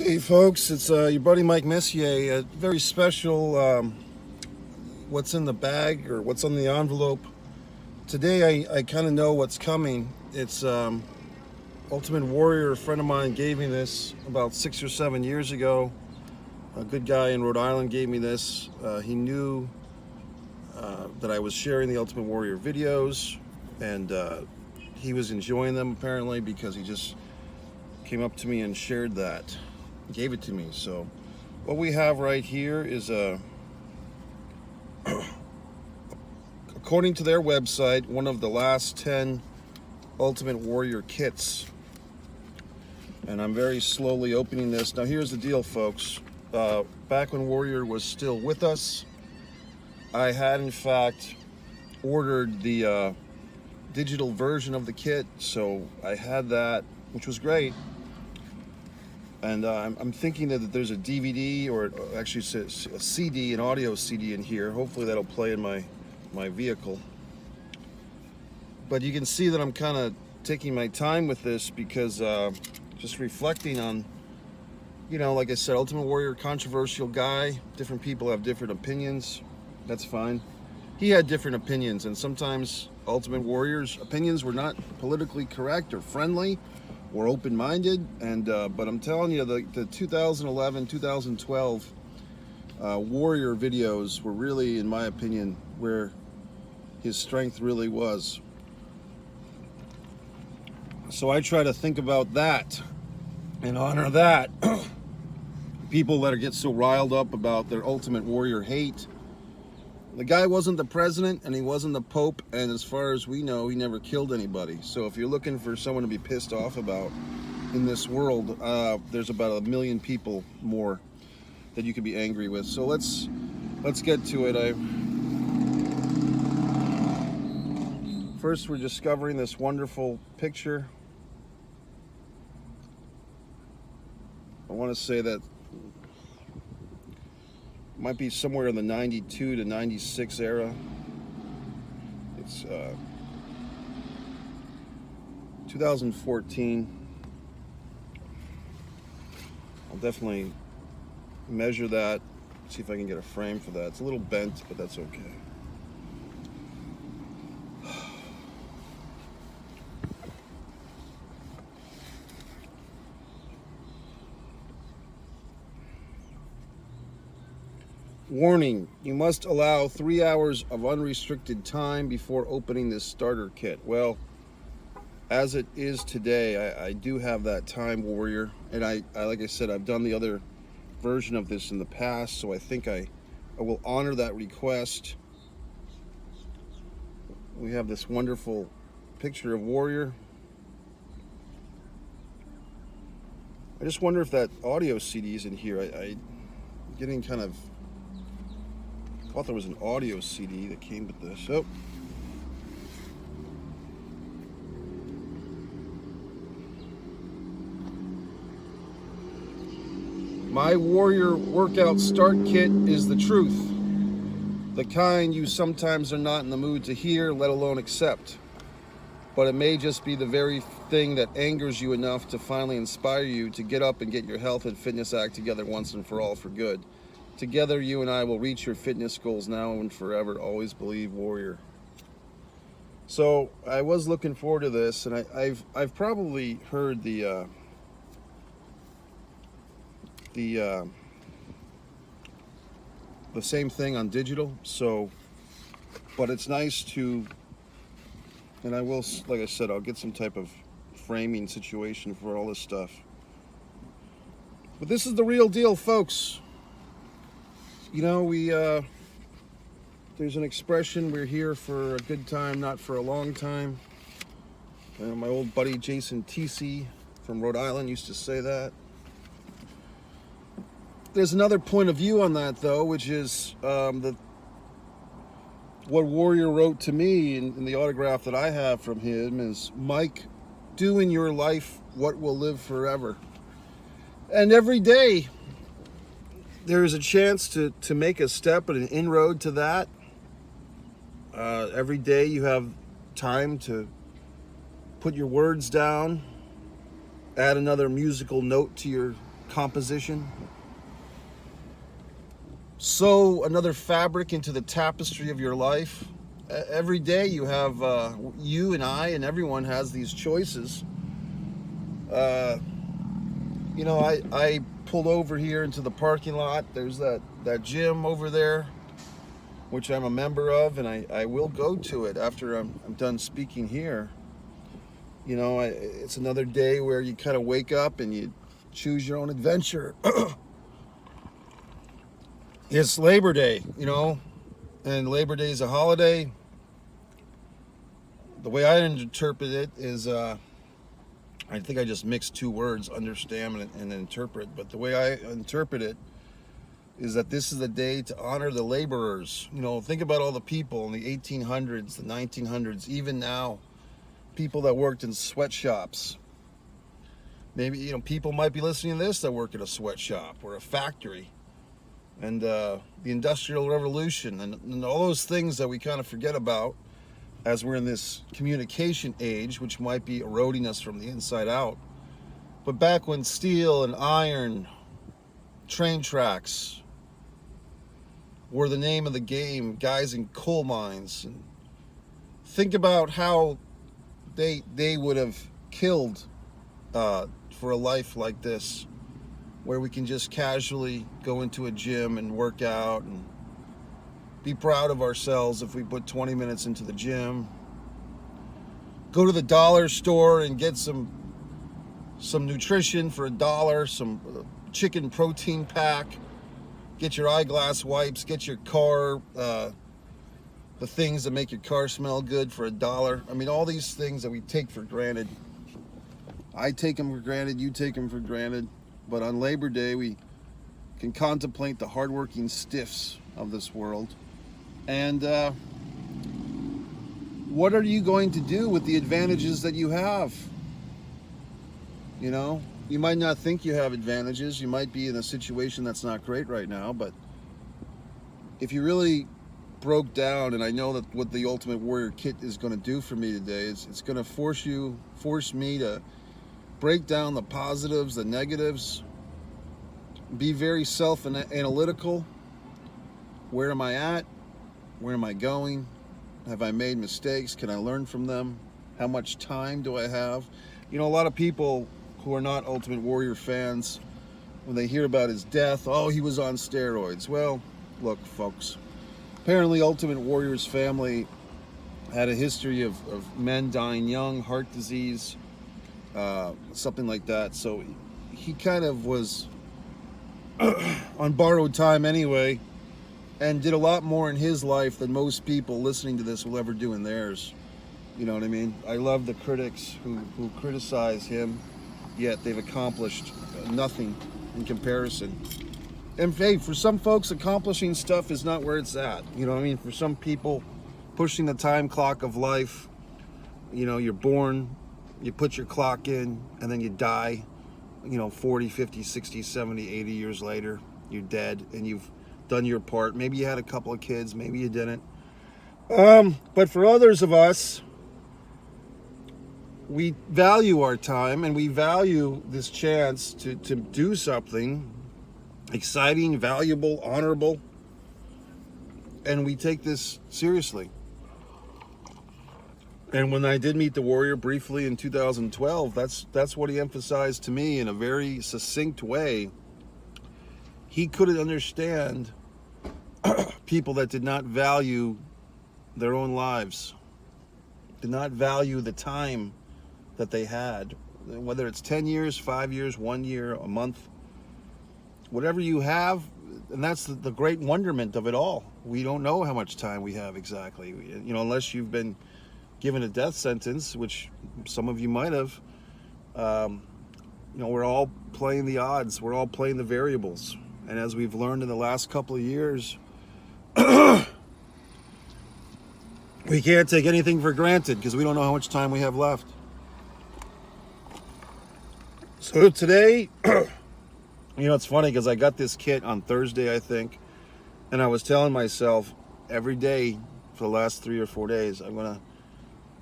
Okay, folks, it's your buddy Mike Messier. A very special what's in the bag or what's on the envelope. Today I kind of know what's coming. It's Ultimate Warrior, a friend of mine gave me this about 6 or 7 years ago. A good guy in Rhode Island gave me this. He knew that I was sharing the Ultimate Warrior videos, and he was enjoying them apparently because he just came up to me and shared that. Gave it to me. So what we have right here is according to their website, one of the last 10 Ultimate Warrior kits. And I'm very slowly opening this. Now here's the deal, folks. Back when Warrior was still with us, I had in fact ordered the digital version of the kit, so I had that, which was great. And I'm thinking that there's a DVD, or actually a CD, an audio CD in here. Hopefully that'll play in my vehicle. But you can see that I'm kind of taking my time with this because just reflecting on, like I said, Ultimate Warrior, controversial guy. Different people have different opinions. That's fine. He had different opinions, and sometimes Ultimate Warrior's opinions were not politically correct or friendly or open-minded, and but I'm telling you, the 2011, 2012 Warrior videos were really, in my opinion, where his strength really was. So I try to think about that and honor that. People that get so riled up about their Ultimate Warrior hate. The guy wasn't the president and he wasn't the Pope, and as far as we know, he never killed anybody. So if you're looking for someone to be pissed off about in this world, there's about 1 million people more that you could be angry with. So let's get to it. First, we're discovering this wonderful picture. I want to say that might be somewhere in the 92 to 96 era. It's 2014. I'll definitely measure that, see if I can get a frame for that. It's a little bent, but that's okay. Warning, you must allow 3 hours of unrestricted time before opening this starter kit. Well, as it is today, I do have that time, Warrior, and I like I said, I've done the other version of this in the past, so I think I will honor that request. We have this wonderful picture of Warrior. I just wonder if that audio CD is in here. I'm getting kind of, I thought there was an audio CD that came with this. Oh. My Warrior workout start kit is the truth. The kind you sometimes are not in the mood to hear, let alone accept. But it may just be the very thing that angers you enough to finally inspire you to get up and get your health and fitness act together once and for all for good. Together, you and I will reach your fitness goals now and forever. Always believe, Warrior. So I was looking forward to this, and I've probably heard the same thing on digital. So, but it's nice to, and I will, like I said, I'll get some type of framing situation for all this stuff. But this is the real deal, folks. There's an expression, we're here for a good time, not for a long time. My old buddy Jason Tesey from Rhode Island used to say that. There's another point of view on that, though, which is what Warrior wrote to me in the autograph that I have from him is, Mike, do in your life what will live forever. And every day, there is a chance to make a step and an inroad to that. Every day you have time to put your words down, add another musical note to your composition. Sew another fabric into the tapestry of your life. Every day you have, you and I and everyone has these choices. You know, I pulled over here into the parking lot. There's that gym over there, which I'm a member of, and I will go to it after I'm done speaking here. You know, it's another day where you kind of wake up and you choose your own adventure. It's Labor Day, you know, and Labor Day is a holiday. The way I interpret it is, I think I just mixed two words, understand and interpret. But the way I interpret it is that this is the day to honor the laborers. You know, think about all the people in the 1800s, the 1900s, even now, people that worked in sweatshops. Maybe, you know, people might be listening to this that work at a sweatshop or a factory. And the Industrial Revolution and all those things that we kind of forget about as we're in this communication age, which might be eroding us from the inside out. But back when steel and iron, train tracks were the name of the game, guys in coal mines, and think about how they would have killed for a life like this, where we can just casually go into a gym and work out and be proud of ourselves if we put 20 minutes into the gym. Go to the dollar store and get some nutrition for $1, some chicken protein pack. Get your eyeglass wipes, get your car, the things that make your car smell good for $1. I mean, all these things that we take for granted. I take them for granted, you take them for granted. But on Labor Day, we can contemplate the hardworking stiffs of this world. And what are you going to do with the advantages that you have? You know, you might not think you have advantages. You might be in a situation that's not great right now. But if you really broke down, and I know that what the Ultimate Warrior Kit is going to do for me today is it's going to force me to break down the positives, the negatives, be very self-analytical. Where am I at? Where am I going? Have I made mistakes? Can I learn from them? How much time do I have? You know, a lot of people who are not Ultimate Warrior fans, when they hear about his death, oh, he was on steroids. Well, look, folks, apparently Ultimate Warrior's family had a history of men dying young, heart disease, something like that. So he kind of was on borrowed time anyway, and did a lot more in his life than most people listening to this will ever do in theirs. You know what I mean? I love the critics who criticize him, yet they've accomplished nothing in comparison. And hey, for some folks, accomplishing stuff is not where it's at. You know what I mean? For some people, pushing the time clock of life, you know, you're born, you put your clock in, and then you die, you know, 40, 50, 60, 70, 80 years later, you're dead, and you've done your part. Maybe you had a couple of kids, maybe you didn't. But for others of us, we value our time and we value this chance to do something exciting, valuable, honorable, and we take this seriously. And when I did meet the Warrior briefly in 2012, that's what he emphasized to me in a very succinct way. He couldn't understand people that did not value their own lives, did not value the time that they had, whether it's 10 years, 5 years, 1 year, a month, whatever you have. And that's the great wonderment of it all. We don't know how much time we have exactly, you know, unless you've been given a death sentence, which some of you might have. You know, we're all playing the odds, we're all playing the variables. And as we've learned in the last couple of years, we can't take anything for granted because we don't know how much time we have left. So today, you know, it's funny because I got this kit on Thursday, I think, and I was telling myself every day for the last 3 or 4 days, I'm gonna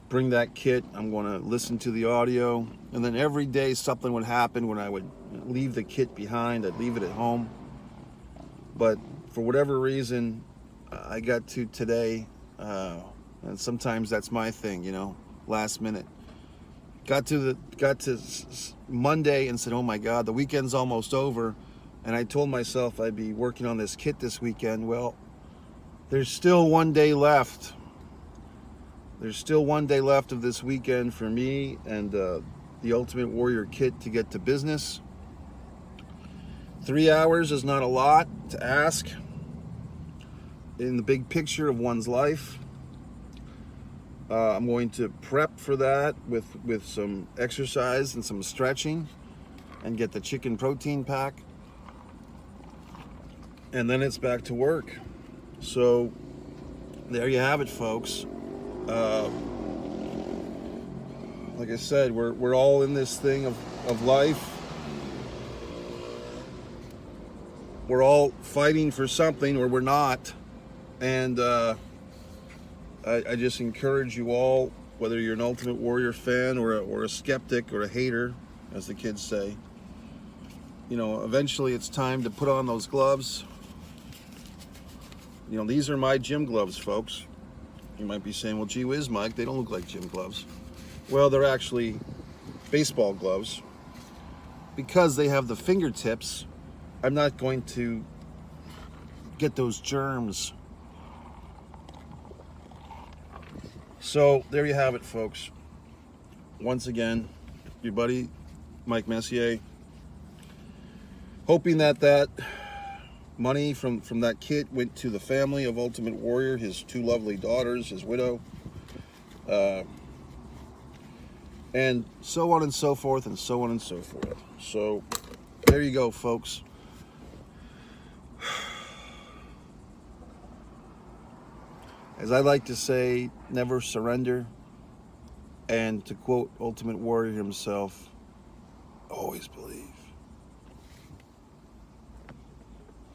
bring that kit. I'm going to listen to the audio. And then every day something would happen when I would leave the kit behind. I'd leave it at home. But for whatever reason, I got to today. And sometimes that's my thing, you know, last minute. Got to Monday and said, oh my God, the weekend's almost over. And I told myself I'd be working on this kit this weekend. Well, there's still one day left. There's still one day left of this weekend for me and the Ultimate Warrior kit to get to business. 3 hours is not a lot to ask in the big picture of one's life. I'm going to prep for that with some exercise and some stretching and get the chicken protein pack. And then it's back to work. So there you have it, folks. Like I said, we're all in this thing of life. We're all fighting for something, or we're not. And I just encourage you all, whether you're an Ultimate Warrior fan or a skeptic or a hater, as the kids say, you know, eventually it's time to put on those gloves. You know, these are my gym gloves, folks. You might be saying, well, gee whiz, Mike, they don't look like gym gloves. Well, they're actually baseball gloves. Because they have the fingertips, I'm not going to get those germs. So there you have it, folks. Once again, your buddy, Mike Messier, hoping that money from that kit went to the family of Ultimate Warrior, his two lovely daughters, his widow, and so on and so forth, and so on and so forth. So there you go, folks. As I like to say, never surrender. And to quote Ultimate Warrior himself, always believe.